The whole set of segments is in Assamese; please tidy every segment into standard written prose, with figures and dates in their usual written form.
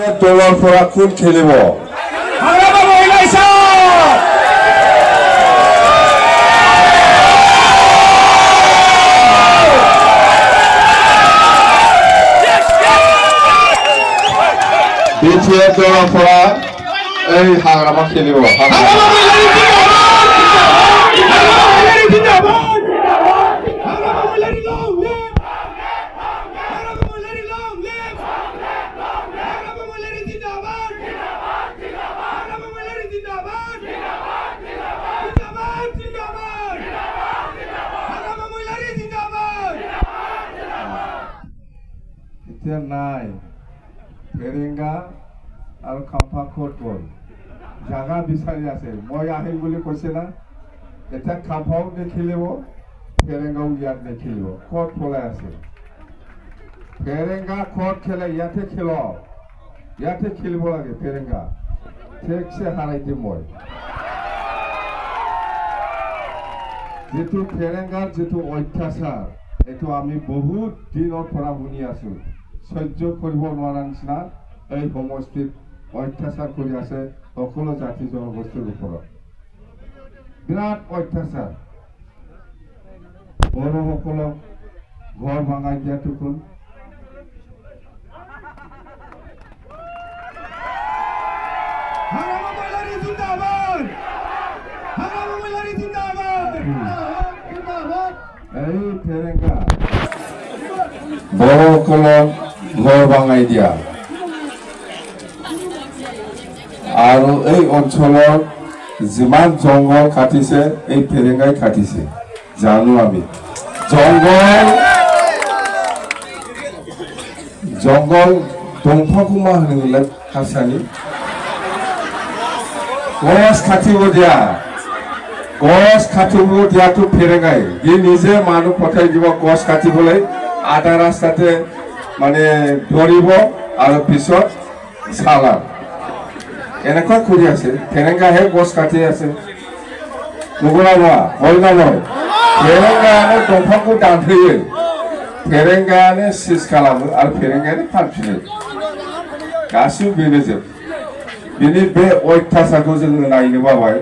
দলৰ পৰা কোন খেলিব BTF দলৰ পৰা এই হাগ্ৰামা খেলিব নাই ফেৰেঙ্গা আৰু খাম্পা ক'ত গ'ল জাগা বিচাৰি আছে মই আহিম বুলি কৈছে না এটা খাম্পাও নেখেলিব ফেৰেঙ্গাও ইয়াত নেখেলিব ক'ত পলাই আছে ফেৰেঙ্গা ক'ত খেলে ইয়াতে খেলিব লাগে ফেৰেঙ্গা ঠিকছে হাৰাই দিম মই যেটো ফেৰেঙ্গাৰ যেটো অত্যাচাৰ এটো আমি বহুত দিনৰ পৰা শুনি আছো সহ্য কৰিব নোৱাৰা নিচিনা এই সমষ্টিত অত্যাচাৰ কৰি আছে সকলো জাতি জনগোষ্ঠীৰ ওপৰত বিৰাট অত্যাচাৰ বড়োসকলক ঘৰ ভাঙাই দিয়াটো কোন এই ফেৰেঙ্গা বড়োসকলক ঘৰ ভাঙাই দিয়া আৰু এই অঞ্চলত যিমান জংগল কাটিছে এই ফেৰেঙ্গাই কাটিছে জানো আমি জংগল দংফাকুমা হলে কাছানি গছ কাটিব দিয়াটো ফেৰেঙ্গাই ই নিজে মানুহ পঠাই দিব গছ কাটিবলৈ আধা ৰাস্তাতে মানে ধৰিব আৰু পিছত চালাম এনেকুৱা কৰি আছে ফেৰেঙ্গাহে গছ কাটি আছে নুগুৰা নোৱা হয় না নহয় ফেৰেঙ্গায়ানে দংফাকো দানফैयो ফেৰেঙ্গায়ানে চিজ खालामो आरो फेरेंगायानो फानफिनो गासिबो बेनोजोब बिनि बे अयथासारखौ जोङो नायनो बाबाय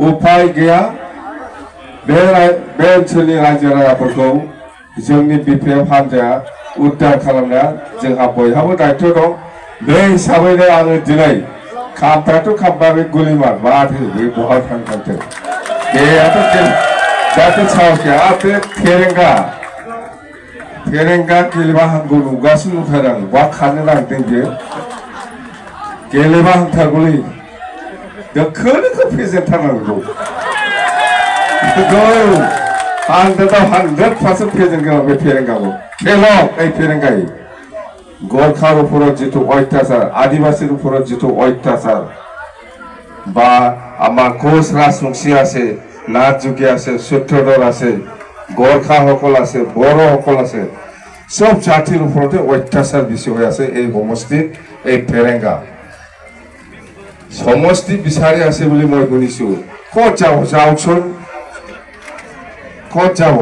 उपाय गैया बे ओनसोलनि रायजो राजाफोरखौ जोंनि बिपिएफ हानजाया उद्धार खालामनाया जोंहा बयहाबो दायित्व दं बे हिसाबैनो आङो दिनै खाम्फायाथ' खाम्फा बे गुलिमार माथो बे बहा थांथों बेयाथ' जाहाथे साहस गैया बे फेरेंगा गेलेबा हामगौ नुगासिनो नुथारो आं बहा खारनो नागिरदों बेयो गेलेबा हामथारगौलै दोखो फेजेनथारनांगौ 100% फेजेनगोन बे फेरेंगाखौ खेलक এই फेरेंगाय गोरखार উপৰত যেটো অত্যাচাৰ আদিবাসীৰ উপৰত যেটো অত্যাচার বা আমার কোচ রাজবংশী আছে নাথযোগী আছে সূত্রধর আছে গোর্খা সকল আছে বড়ো সকল আছে সব জাতির উপরতে অত্যাচার বেশি হয়ে আছে এই সমষ্টিত এই ফেরেঙ্গা সমষ্টি বিচাৰি আছে বুলি মই শুনিছো ক'ত যাওকচোন ক'ত যাব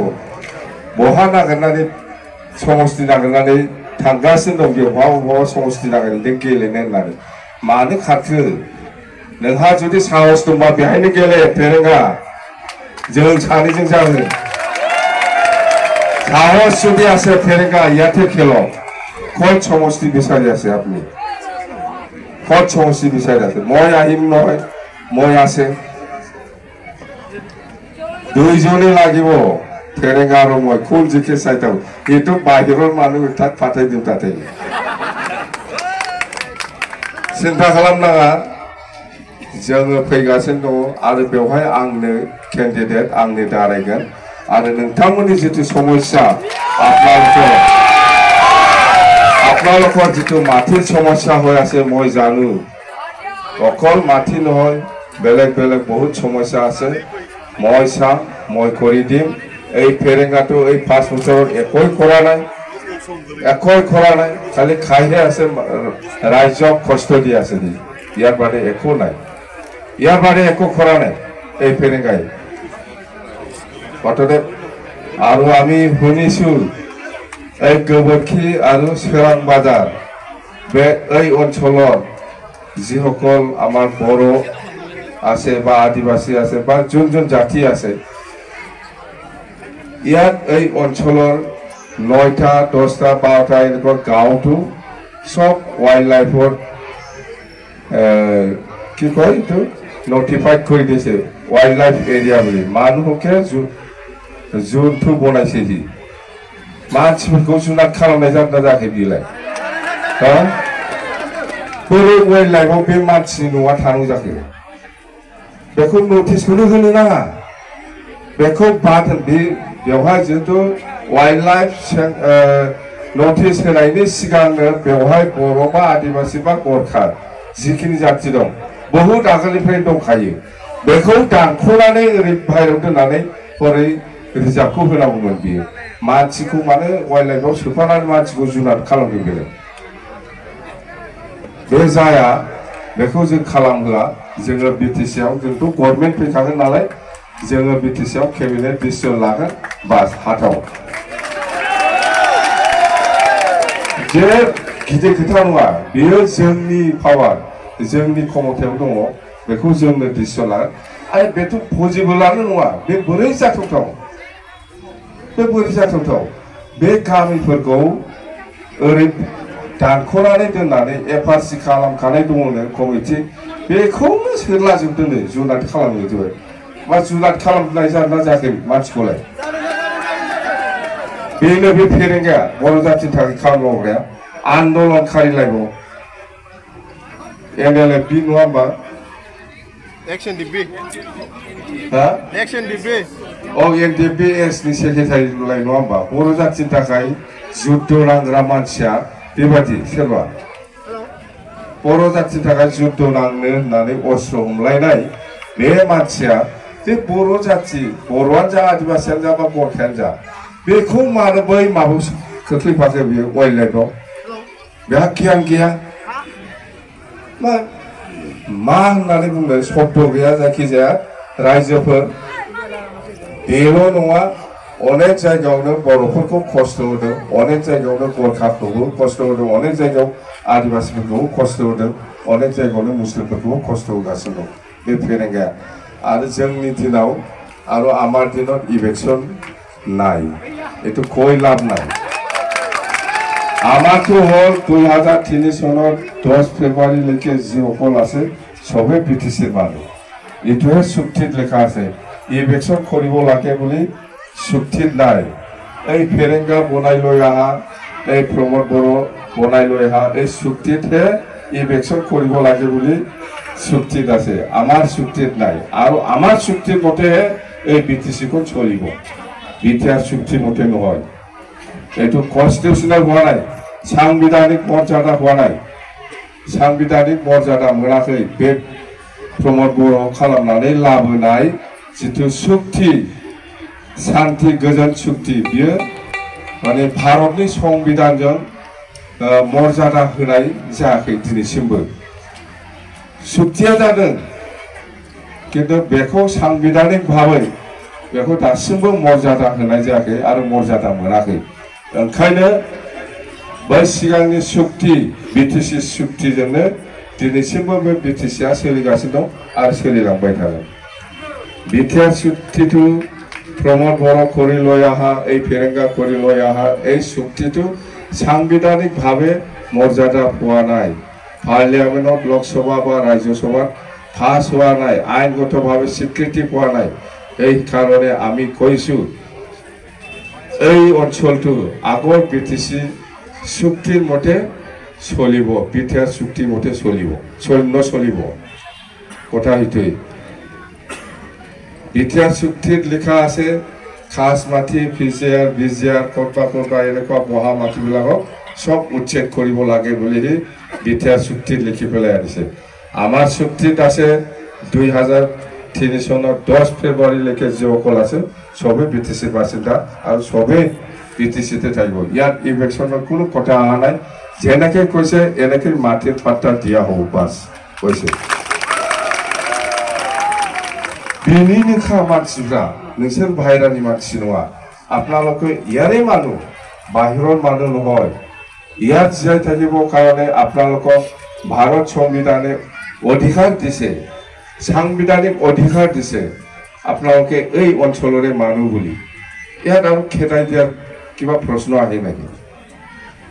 বহা নাगिरनानै समष्टि नागिरनानै थांगासिनो दं बेवहाय समष्टि नागिरदों गेलेनो होननानै मानो खारखो नोंहा जुदि साहस दंबा बेहायनो गेले फेरेंगा जों सानैजों जागोन साहस যদি আছে फेरेंगा ইয়াতে খেলো ক'ত সমষ্টি বিচাৰি আছে আপুনি ক'ত সমষ্টি বিচাৰি আছে মই আহিম নহয় মই আছে দুইজনে লাগিব फेरेंगा और मैं खून जिखे साइता ये तो बाहिरर मानु तक फाटाय दिम ताते सिन्था खालामनाङा जोङो फैगासिनो दङ आरो बेवहाय आंनो केन्डिडेट आंनो दारायगोन आरो नोंथांमोननि जितु समस्या আপোনালোকৰ जितु माटिर समस्या হৈ আছে মই জানো অকল মাটি নহয় বেলেগ বেলেগ বহুত সমস্যা আছে মই চাম মই কৰি দিম এই ফেৰেঙ্গাটো এই 5 বছৰত একোই কৰা নাই খালি খাইহে আছে ৰাইজক কষ্ট দি আছে ইয়াৰ বাদে একো নাই ইয়াৰ বাদে একো কৰা নাই এই ফেৰেঙ্গাই কততে আৰু আমি শুনিছো এই গোবৰখি আৰু সোৰাং বাজাৰ बे अंचलर जिসকল आमार बड़ो आसे बा आदिवासी आसे बा जोन जोन जाति आसे ইয়াত এই অঞ্চলৰ 9টা 10টা 12টা এনেকুৱা গাঁওটো সব ওয়াইল্ড লাইফৰ কি কয় এইটো নটিফাইড কৰি দিছে ওয়াইল্ড লাইফ এৰিয়া বুলি মানুহকে জোনটো বনাইছে হি मानसिफोरखौ जुनाद खालामनाय जादों जायाखै बिलाय हा बोरै वाइल्ड लाइफआव बे मानसिनि न'आ थानांगौ जाखो बेखौ नटिसखौनो होनो नाङा बेखौ बाद बे बेवहाय जितु वाइल्ड लाइफ नटिस होनायनि सिगांनो बेवहाय बर' बा आदिवासी बा गोरखा जिखिनि जाति दं बहुद आगोलनिफ्राय दंखायो बेखौ दानख'नानै ओरै बाहेरायाव दोननानै हरै रिजार्भखौ होनांगौमोन बियो मानसिखौ माने वाइल्ड लाइफआव सोफानानै मानसिखौ जुनाद खालामदों बेलाय बे जाया बेखौ जों खालामहोआ जोङो बिटिसि आव जोंथ' गभर्नमेन्ट फैखागोन नालाय जोङो बिटिसि आव केबिनेट डिसिजन लागोन बास हाथाव जे गिदिर खोथा नङा बेयो जोंनि पावार जोंनि क्षमतायाव दङ बेखौ जोंनो डिसिजन लागोन आरो बेथ' पजिबोलानो नङा बे बोरै जाथावथाव बे गामिफोरखौ ओरै दानख'नानै दोननानै एफआरसि खालामखानाय दङनो कमिटि बेखौनो सोरलाजोबदोंनो जुनाद खालामजोबबाय मा जुनाद खालामनाय जादोंना जायाखै मानसिखौलाय बेनो बे फेरेंगाया बर' जाथिनि थाखाय खामानि मावग्राया आन्दलनखारिलायबाव NLFB नङा होमबा एक्शन डिबी हा एक्शन डिबी NDBS नि सेक्रेटारि लाय नङा होमबा बर' जाथिनि थाखाय जुद्ध नांग्रा मानसिया बेबादि सोरबा बर' जाथिनि थाखाय जुद्ध नांनो होननानै अस्त्र हमलायनाय बे मानसिया बे बर' जाति बर'आनो जा आदिवासियानो जा बा गोरखायानो जा बेखौ मानो बै माबायाव खोख्लैफाखो बियो वाइल्ड लाइफआव बेहा गियान गैया मा होननानै बुंदों शब्द गैया जायखिजाया रायजोफोर बेल' नङा अनेक जायगायावनो बर'फोरखौ खस्थ' होदों अनेक जायगायावनो गोरखाफोरखौबो खस्थ' होदों अनेक जायगायाव आदिवासिफोरखौबो खस्थ' होदों अनेक जायगायावनो मुस्लिमफोरखौबो खस्थ' होगासिनो दं बे फेरेंगाया आरो जोंनि दिनाव आरो आमार दिनाव इलेक्शन নাই এটো কই লাভ নাই আমাৰতো হল 2003 চনৰ 10 ফেব্ৰুৱাৰীলৈকে যি অকল আছে সবে বিটিচিৰ মানুহ এটোহে চুক্তিত লেখা আছে ইলেকশ্যন কৰিব লাগে বুলি চুক্তিত নাই এই ফেৰেংগা বনাই লৈ আহা এই প্ৰমোদ বড়ো বনাই লৈ আহা এই চুক্তিতহে ইলেকশ্যন কৰিব লাগে বুলি চুক্তিত আছে আমাৰ চুক্তিত নাই আৰু আমাৰ চুক্তিৰ মতে এই বিটিচিখন চলিব বিটিআর চুক্তি মতে নহয় এটো কনস্টিটিউশনাল হওয়া নাই সাংবিধানিক মর্যাদা হওয়া নাই সাংবিধানিক মর্যাদা মোনাखै बे प्रमोद बड़ो खालामनानै लाबोनाय जितु चुक्ति शांति गोजोन चुक्ति बियो माने भारतनि संविधानजों मर्यादा होनाय जायाखै दिनैसिमबो चुक्तिया जादों किन्तु बेखौ साংবিধাनिक भाबै बेखौ दासिमबो मर्यादा होनाय जायाखै आरो मर्यादा मोनाखै ओंखायनो बै सिगांनि चुक्ति बिटिसि चुक्तिजोंनो दिनैसिमबो बे बिटिसिआ सोलिगासिनो दं आरो सोलिलांबाय थागोन बिटिआर चुक्तिটো प्रमोद बड़ो কৰি লৈ আহা এই ফেৰেংগা কৰি লৈ আহা এই চুক্তিটো সাংবিধানিক ভাৱে মৰ্যাদা পোৱা নাই পাৰ্লিয়ামেণ্টত লোকসভা বা ৰাজ্যসভাত পাছ হোৱা নাই আইনগতভাৱে স্বীকৃতি পোৱা নাই এই কাৰণে আমি কইছো এই অঞ্চলটো আগৰ বিটিসি চুক্তিৰ মতে চলিব বিটিআৰ চুক্তি মতে চলিব চলিব কথা হইতই বিটিআৰ চুক্তিত লেখা আছে খাস মাটি বিজিআৰ কটপা এনেকুৱা বহা মাটিবিলাকক সব উচ্ছেদ কৰিব লাগে বুলি বিটিআৰ চুক্তিত লিখি পেলাই আনিছে আমাৰ চুক্তিত আছে 2003 চনৰ 10 ফেব্ৰুৱাৰীলৈকে যে অকল আছে সবে বিটিসিৰ বাসিন্দা আৰু সবে বিটিসিতে থাকিব ইয়াত ইলেকশ্যনৰ কোনো কথা অহা নাই যেনেকৈ কৈছে এনেকৈ মাটিৰ পাত্তা দিয়া হ'ব বাস কৈছে बिनिखा मानसिफ्रा नोंसोर बाहेरानि मानसि नङा आपनालोके यारे मानु बाहिरर मानु নহয় ইয়াত জীয়াই থাকিবৰ কাৰণে আপোনালোকক ভাৰত সংবিধানে অধিকাৰ দিছে, সাংবিধানিক অধিকাৰ দিছে আপোনালোকে এই অঞ্চলৰে মানুহ বুলি। ইয়াত আৰু খেদাই দিয়াৰ কিবা প্ৰশ্ন আহে নেকি?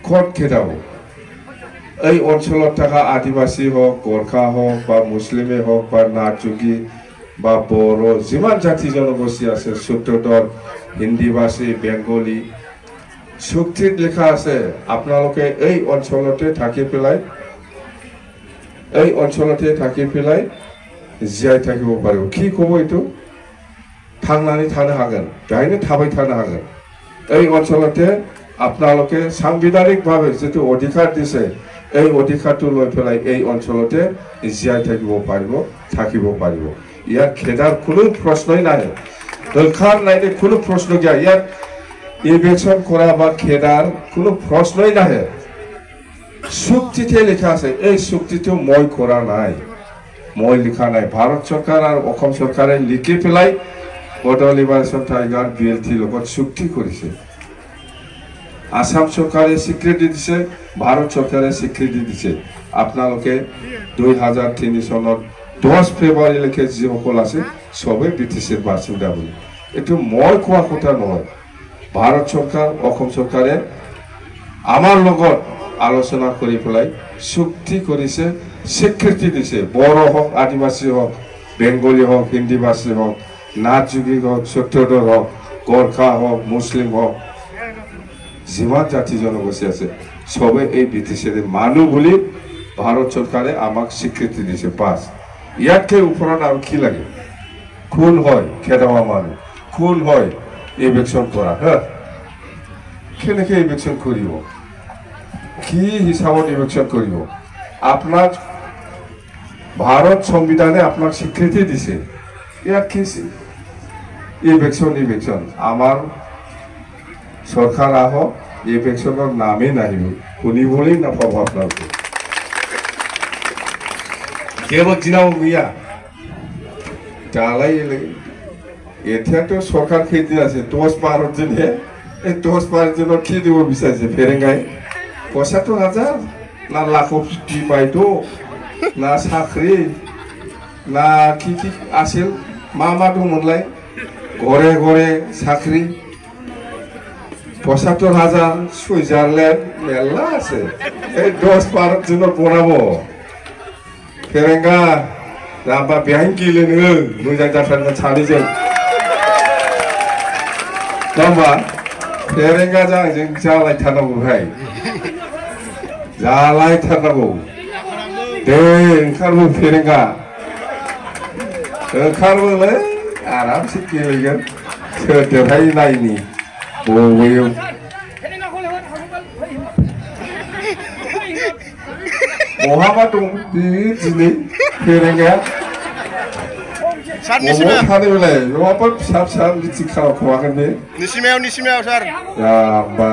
ক'ত খেদাব? এই অঞ্চলত থকা আদিবাসী হওক, গোৰ্খা হওক বা মুছলিমে হওক বা নাথযোগী বা বড়ো যিমান জাতি জনগোষ্ঠী আছে, চুত্ৰধৰ, হিন্দীভাষী, বেংগলী, চুক্তিত লিখা আছে আপোনালোকে এই অঞ্চলতে থাকি পেলাই জীয়াই থাকিব পাৰিব। কি ক'ব এইটো? থাंनानै थानो हागोन, बेहायनो थाबाय थानो हागोन। এই অঞ্চলতে আপোনালোকে সাংবিধানিকভাৱে যেটো অধিকাৰ দিছে এই অধিকাৰটো লৈ পেলাই এই অঞ্চলতে জীয়াই থাকিব পাৰিব। ইয়াত খেদাৰ কোনো প্ৰশ্নই নাই, দৰকাৰ নাই, কোনো প্ৰশ্ন গিয়া। ইয়াত ইলেকশন কৰা বা খেদাৰ কোনো প্ৰশ্নই নাহে। চুক্তিতে লিখা আছে, এই চুক্তিটো মই কৰা নাই, মই লিখা নাই। ভাৰত চৰকাৰ আৰু অসম চৰকাৰে লিখি পেলাই বড়ো লিবাৰেশ্যন টাইগাৰ BLT লগত চুক্তি কৰিছে। আসাম চৰকাৰে স্বীকৃতি দিছে, ভাৰত চৰকাৰে স্বীকৃতি দিছে। আপোনালোকে 2003 চনৰ 10 ফেব্ৰুৱাৰীলৈকে যিসকল আছে চবেই BTCৰ বাসিন্দা বুলি। এইটো মই কোৱা কথা নহয়, ভাৰত চৰকাৰ অসম চৰকাৰে আমাৰ লগত আলোচনা কৰি পেলাই চুক্তি কৰিছে, স্বীকৃতি দিছে। বড়ো হওক, আদিবাসী হওক, বেংগলী হওক, হিন্দীভাষী হওক, নাথযোগী হওক, চুত্ৰধৰ হওক, গোৰ্খা হওক, মুছলিম হওক, যিমান জাতি জনগোষ্ঠী আছে চবে এই BTCৰ মানুহ বুলি ভাৰত চৰকাৰে আমাক স্বীকৃতি দিছে। পাঁচ, ইয়াতকৈ ওপৰত আৰু কি লাগে? কোন হয় খেদাৱা মানুহ? কোন হয় ইলেকশন কৰা? কেনেকৈ ইলেকশন কৰিব? কি হিচাপত ইলেকশন কৰিব? আপোনাক ভাৰত সংবিধানে আপোনাক স্বীকৃতি দিছে, ইয়াত কি ইলেকশন? আমাৰ সরকার আহক, ইলেকশনের নামে নাহিব, শুনিবলেই নাপাব আপনাকে। কেবল দিনাও গিয়া দালাই এতিয়াতো সরকার কেইদিন আছে, 10-12 দিনহে। এই 10-12 দিনত কি দিব বিচাৰিছে ফেৰেঙ্গাই? 75,000 না লাখপতি পাইতো, না চাকৰি, না কি আছিল, মা দংমोनलाय? ঘৰে ঘৰে চাকরি। 75,000 সুইজারল্যান্ড মেলা আছে, এই 10-12 দিনত বনাব। ফেরেঙ্গা রামবা বেহাই গেলে नोङो मोजां जाथारगोन सानैजों। होमबा फेरेंगा जों जालायथारनांगौहाय, जालायथारनांगौ। दे ओंखारबो फेरेंगा, ओंखारबोलै आरामसे गेलेगोन। सोर देरहायो नायनि बबेयाव। बहाबा दं दिनै फेरेंगाया? बबाव थानो बेलाय? नङाबा फिसा फिसा मिटिं खालामखोमागोन बे। निसिमायाव सार। बा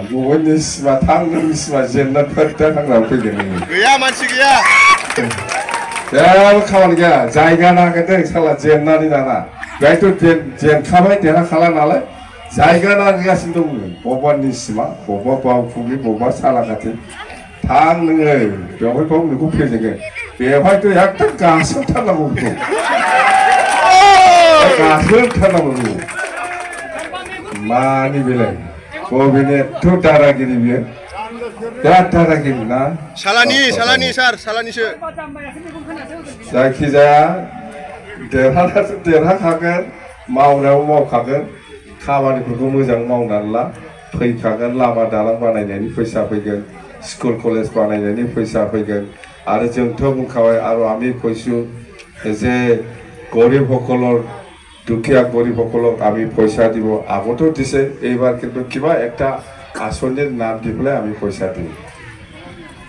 बबे निसिमा? थां निसिमा जेन्नाफोर दा थांनानै फैगोन नोङो। गैया, मानसि गैया। जेबो खामानि गैया, जायगा नागिरदों साला जेन्नानै दाना। बेहायथ' जेनखाबाय, देरहाखाला नालाय जायगा नागिरगासिनो दङ। बबेबा निसिमा, बबेबा बावखुंग्रि, बबेबा सालाकाथि। थां नोङो, बेवहाय बाव नोंखौ फेजेनगोन। बेवहायथ' एकदम गासोथारनांगौ बेखौ, गासोथारनांगौ। मानि बेलाय? बबेनि एथ' दादागिरि बियो? बिराद दादागिरि ना? सालानि सार, सालानिसो। जायखिजाया देरहाखागोन, मावनायाव मावखागोन, खामानिफोरखौ मोजां मावनानै ला। फैखागोन, लामा दालां बानायनायनि फैसा फैगोन, स्कुल कलेज बानायनायनि फैसा फैगोन। আৰু जोंथ' बुंखाबाय, আৰু আমি কৈছো যে গৰিবসকলৰ, দুখীয়া গৰিবসকলক আমি পইচা দিব। আগতো দিছে, এইবাৰ কিন্তু কিবা একটা আঁচনিৰ নাম দি পেলাই আমি পইচা দিম,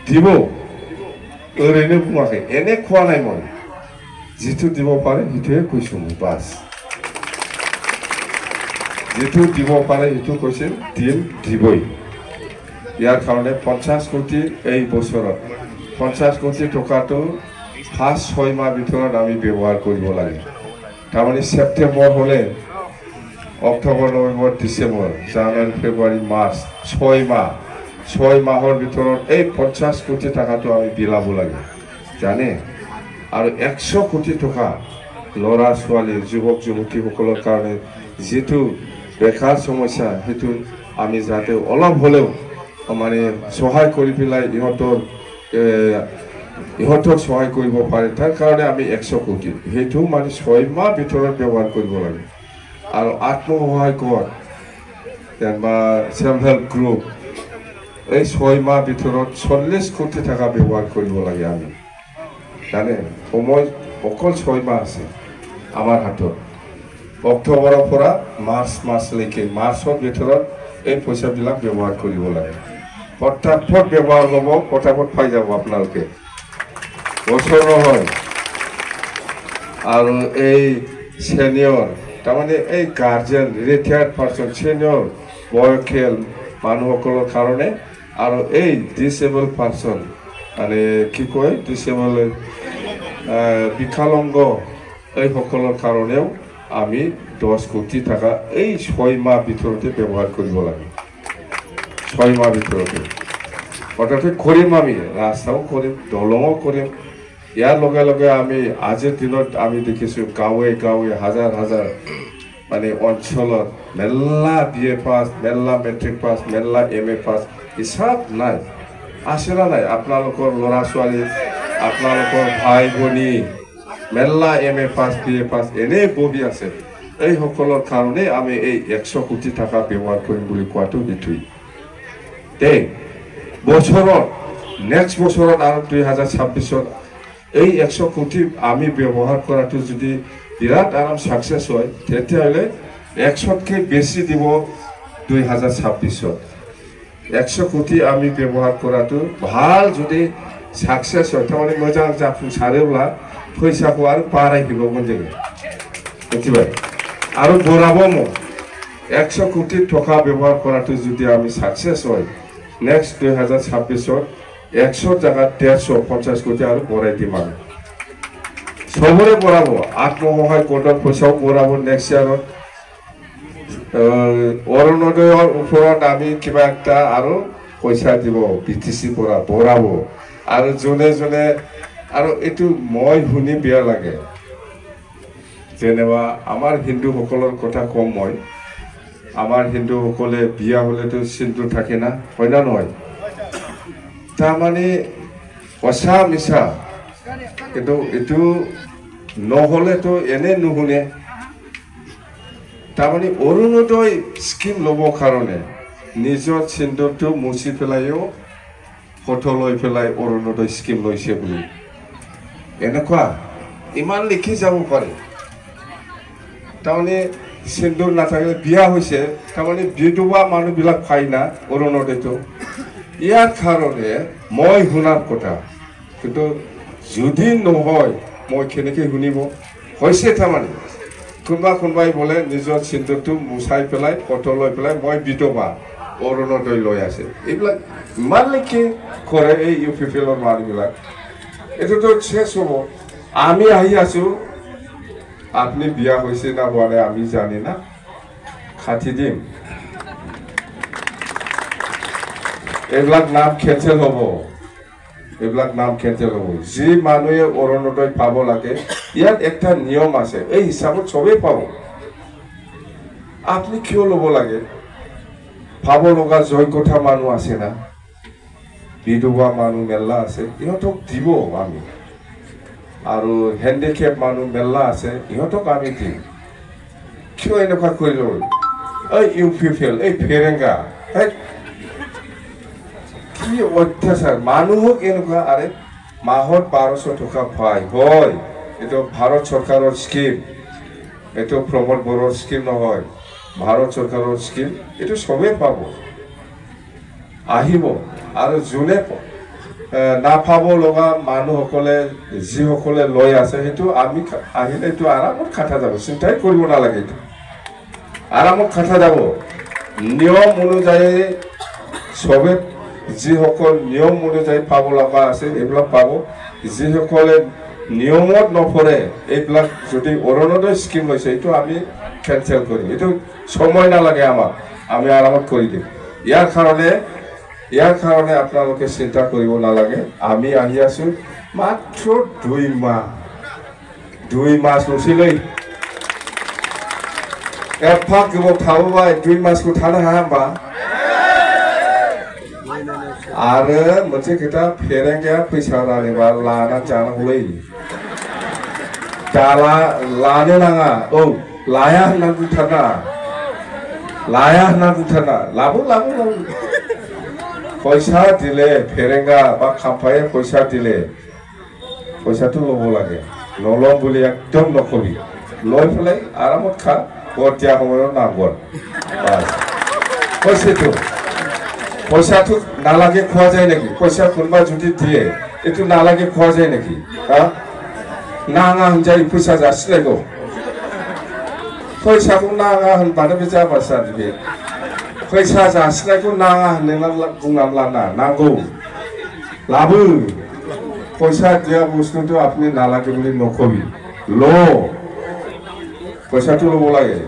দিব। ओरैनो बुङाखै, এনে খোৱা নাই মই। जिथु দিব পাৰে সেইটোৱে কৈছো মই, বাস। जिथु দিব পাৰে সেইটো কৈছে, দিবই। ইয়াৰ কাৰণে 50 কোটি এই বছৰত 50 কোটি টকাটো ফাৰ্ষ্ট 6 মাহ ভিতৰত আমি ব্যৱহাৰ কৰিব লাগে। তাৰমানে সেপ্টেম্বৰ হলে অক্টোবৰ, নৱেম্বৰ, ডিচেম্বৰ, জানুৱাৰী, ফেব্ৰুৱাৰী, মাৰ্চ, 6 মাহ। 6 মাহৰ ভিতৰত এই 50 কোটি টাকাটো আমি বিলাব লাগে জানে আৰু 100 কোটি টকা ল'ৰা ছোৱালী যুৱক যুৱতীসকলৰ কাৰণে যেটো বেকাৰ সমস্যা হেতু আমি যাতে অলপ হলেও মানে সহায় কৰি পেলাই ইহঁতৰ সহায় কৰিব পাৰে তাৰ কাৰণে আমি 100 কোটি হেতু মানে 6 মাহ ভিতৰত ব্যৱহাৰ কৰিব লাগে আৰু আত্মসহায়ক গোট বা সেলফ হেল্প গ্ৰুপ এই 6 মাহ ভিতৰত 40 কোটি টাকা ব্যৱহাৰ কৰিব লাগে আমি জানে সময় অকল 6 মাহ আছে আমাৰ হাতত অক্টোবৰৰ পৰা মাৰ্চ মাহলৈকে মাৰ্চৰ ভিতৰত এই পইচাবিলাক ব্যৱহাৰ কৰিব লাগে পটাপট ব্যৱহাৰ হ'ব পটাপট পাই যাব আপোনালোকে বছৰ নহয় আৰু এই সিনিয়ৰ তাৰমানে এই গাৰ্জেন ৰিটায়াৰ্ড পাৰ্সন সিনিয়ৰ বয়সীয়াল মানুহসকলৰ কাৰণে আৰু এই ডিসেবল পাৰ্সন মানে কি কয় ডিসেবল বিকলাঙ্গ এই সকলৰ কাৰণেও আমি 10 কোটি টাকা এই 6 মাহ ভিতৰতে ব্যৱহাৰ কৰিব লাগে 6 মাহ ভিতৰতে অৰ্থাৎ কৰিম আমি ৰাস্তাও কৰিম দলঙো কৰিম ইয়াৰ লগে লগে আমি আজিৰ দিনত আমি দেখিছো গাঁৱে গাঁৱে হাজাৰ হাজাৰ মানে অঞ্চলত মেলা বিএ পাস মেলা মেট্ৰিক পাস মেলা এমএ পাস হিসাব নাই আছে না নাই আপোনালোকৰ ল'ৰা ছোৱালী আপোনালোকৰ ভাই ভনী মেলা এমএ পাস বিএ পাস এনে বহি আছে এই সকলৰ কাৰণে আমি এই 100 কোটি টাকা ব্যৱহাৰ কৰিম বুলি কোৱাটো বিতুই তে বছৰত নেক্সট বছৰত আৰু 2026ত এই 100 কোটি আমি ব্যৱহাৰ কৰাটো যদি বিৰাট আৰাম সাকসেস হয় তেতিয়াহলে 100কে বেছি দিব 2026ত 100 কোটি আমি ব্যৱহাৰ কৰাটো ভাল যদি সাকসেস হয় তাহলে মোজাং জাফুংসাरोब्ला পয়সাखौ আৰু বাড়াই দিবগोन जों বুঝিবাय আৰু বৰাবম 100 কোটি টাকা ব্যৱহাৰ কৰাটো যদি আমি সাকসেস হয় নেক্সট 2026ত 100 জায়গা 150 কোটি আৰু বঢ়াই দিম আমি সবৰে বঢ়াব আত্মসহায়ক গোটৰ পইচাও বঢ়াব নেক্সট ইয়াৰত অৰুণোদয়ৰ ওপৰত আমি কিবা একটা আৰু পইচা দিব বিটিসি পৰা বঢ়াব আৰু জনে জনে আৰু এটো মই শুনি বিয়া লাগে যেনেবা আমাৰ হিন্দু সকলৰ কথা কম মই আমাৰ হিন্দু সকলে বিয়া হলেতো সিন্দুৰ থাকে না হয় না নহয় তা মানে পইচা মিছা কিন্তু এটো নহলে তো এনে নুহুনে তা মানে অৰুণোদয় স্কিম লব কাৰণে নিজৰ সিন্দুৰটো মুছি পেলাইও ফটো লৈ পেলাই অৰুণোদয় স্কিম লৈছে বুলি এনেকুৱা ইমান লিখি যাব পাৰে তাৰমানে সিন্দুৰ নাথাকিলে বিয়া হৈছে তাৰমানে বিধৱা মানুহবিলাক পাই না অৰুণোদয়টো ইয়াৰ কাৰণে মই শুনাৰ কথা কিন্তু যদি নহয় মই কেনেকৈ শুনিব হৈছে তাৰমানে কোনোবাই বলে নিজৰ সিন্দুৰটো মুছাই পেলাই ফটো লৈ পেলাই মই বিধৱা অৰুণোদয় লৈ আছে এইবিলাক ইমান লিখি কৰে এই ইউপিপিএলৰ মানুহবিলাক এটোতো শেষ হ'ব আমি আহি আছো আপনি বিয়া হইছে না বলে আমি জানি না খাতি দিম এবিলাক নাম ক্যান্সেল হবো এবিলাক নাম ক্যান্সেল হবো জি মানুহে অৰুণোদয় পাব লাগে ইয়াত একটা নিয়ম আছে এই হিসাবত সবে পাব আপনি কিয় লব লাগে পাব লগা জয়কথা মানুহ আছে না বিধৱা মানুহ মেলা আছে ইহঁতক দিব আমি আৰু হ্যান্ডিক্যাপ মানুহ মেলা আছে ইহঁতক আমি দিম কিয় এনেকুৱা কৰিল এই ইউপিপিএল এই ফেৰেঙ্গা কি অত্যাচাৰ মানুহক এনেকুৱা আৰে মাহত 1200 টকা পায় হয় এটো ভাৰত চৰকাৰৰ স্কিম এটো প্ৰমোদ বড়োৰ স্কিম নহয় ভাৰত চৰকাৰৰ স্কিম এটো সবে পাব আহিব আৰু জুনে না পাব লগা মানুহসকলে যিসকলে লৈ আছে হেতু আমি আহিলে তো আৰামত খাটা যাব চিন্তাই কৰিব নালাগে আৰামত খাটা যাব নিয়ম অনুযায়ী সবে যিসকল নিয়ম অনুযায়ী পাব লগা আছে এইবিলাক পাব যিসকলে নিয়মত নপৰে এইবিলাক যদি অৰুণোদয় স্কিম লৈছে এইটো আমি ক্যান্সেল কৰিম এইটো সময় নালাগে আমাক আমি আৰামত কৰি দিম ইয়াৰ কাৰণে ইয়াৰ কাৰণে আপোনালোকে চিন্তা কৰিব নালাগে আমি আহি আছো মাত্ৰ 2 মাহ লছিলেই এফাক গোবাव थाबोबाय 2 मासखौ थानो हाया होमबा आरो मोनसे खोथा फेरेंगाया फैसा रानोबा लानानै जानांगौलै दाला लानो नाङा औ लाया होनना बुंथारना लाबो पैसा दिले फेरेंगा बा खाम्फाया पैसा दिले पैसा तो लबो लागे नलम বুলি একদম নকবি লৈ ফেলাই আৰামত খা বতিয়া সময়ত নাগৰ বাস পইচাটো নালাগে খোৱা যায় নেকি পইচা কোনবা যদি দিয়ে এটো নালাগে খোৱা যায় নেকি হা নাঙা হনজাই পয়सा जासिलायगौ फैसाखौ नाङा होनबानो बे जाबासो बे फैसा जासिनायखौ नाङा होननानै बुंनानै लाना नांगौ लाबो পয়সা দিয়া বস্তুটো আপনি নালাগে বলে নকবি লো পয়সাটো লব লাগে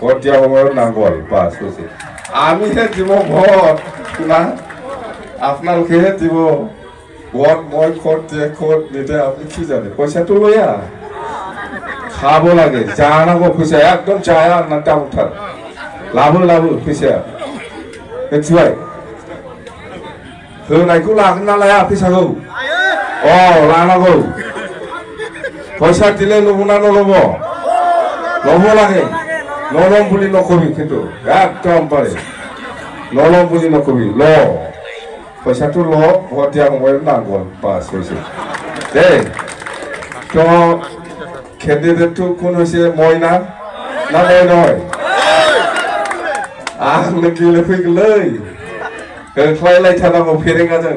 ভোট দিয়া সময়ত নাগল বাস কৈছে আমিহে দিব ভোট না আপোনালোকেহে দিব ভোট মই খোট নিতে আপনি কি জানে পয়সাটো লয়া খাবো লাগে জানাবো পয়সা একদম চায়া না দাউথার লাবো পয়সা मिथिबाय होनायखौ लागोन ना लाया फैसाखौ अ लानांगौ पयसा दिले लबो ना नलबो लबो लागे नलम বুলি নকবি কিন্তু একদম পারে নলম বুলি নকবি ল পয়সাটো ল ভোট দিয়া সময়ত নাগল বাস হৈছে দে তো ক্যান্ডিডেটটো কোন হৈছে ময়না না মই নহয় आंनो गेलेफैगोलै होख्लायलायथारनांगौ फेरेंगाजों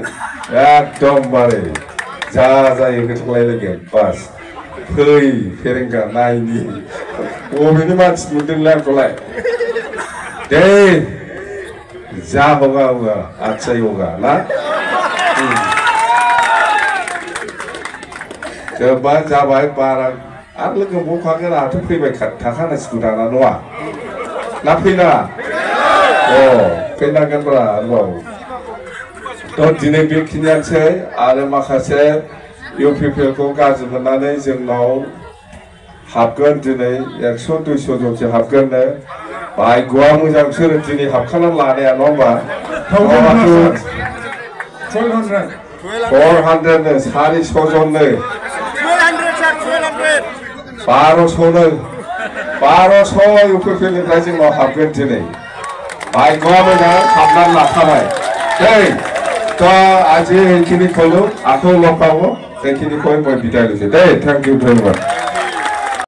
एकदमबारे जा जायो होख्लायलायगोन बास फै फेरेंगा नायनि बबेनि मानसि नुदोंलै आंखौलाय दे जा होगा अच्छा ही होगा ना जोबा जाबाय बारा आरो लोगो बखागोन आंहाथ' फैबाय थाखानांसिगौ दाना नङा ना फैनाङा फैनांगोनब्रा थ' दिनै बेखिनियानोसै आरो माखासे इउपिपिएलखौ गाज्रि मोननानै जोंनाव हाबगोन दिनै 100-200 जनसो हाबगोननो भाग्यआ मोजां सोर दिनै हाबखानानै लानाया नङा होमबा 400 नो 400 जननो 1200 इउपिपिएलनिफ्राय जोंनाव हाबगोन दिनै भाग्यआ मोजां हाबनानै लाखाबाय थ' আজি এইখিনি ক'লো আকৌ লগ পাব সেইখিনি কৈ মই বিদায় লৈছো দেই থ্যাংক ইউ ভেৰি মাচ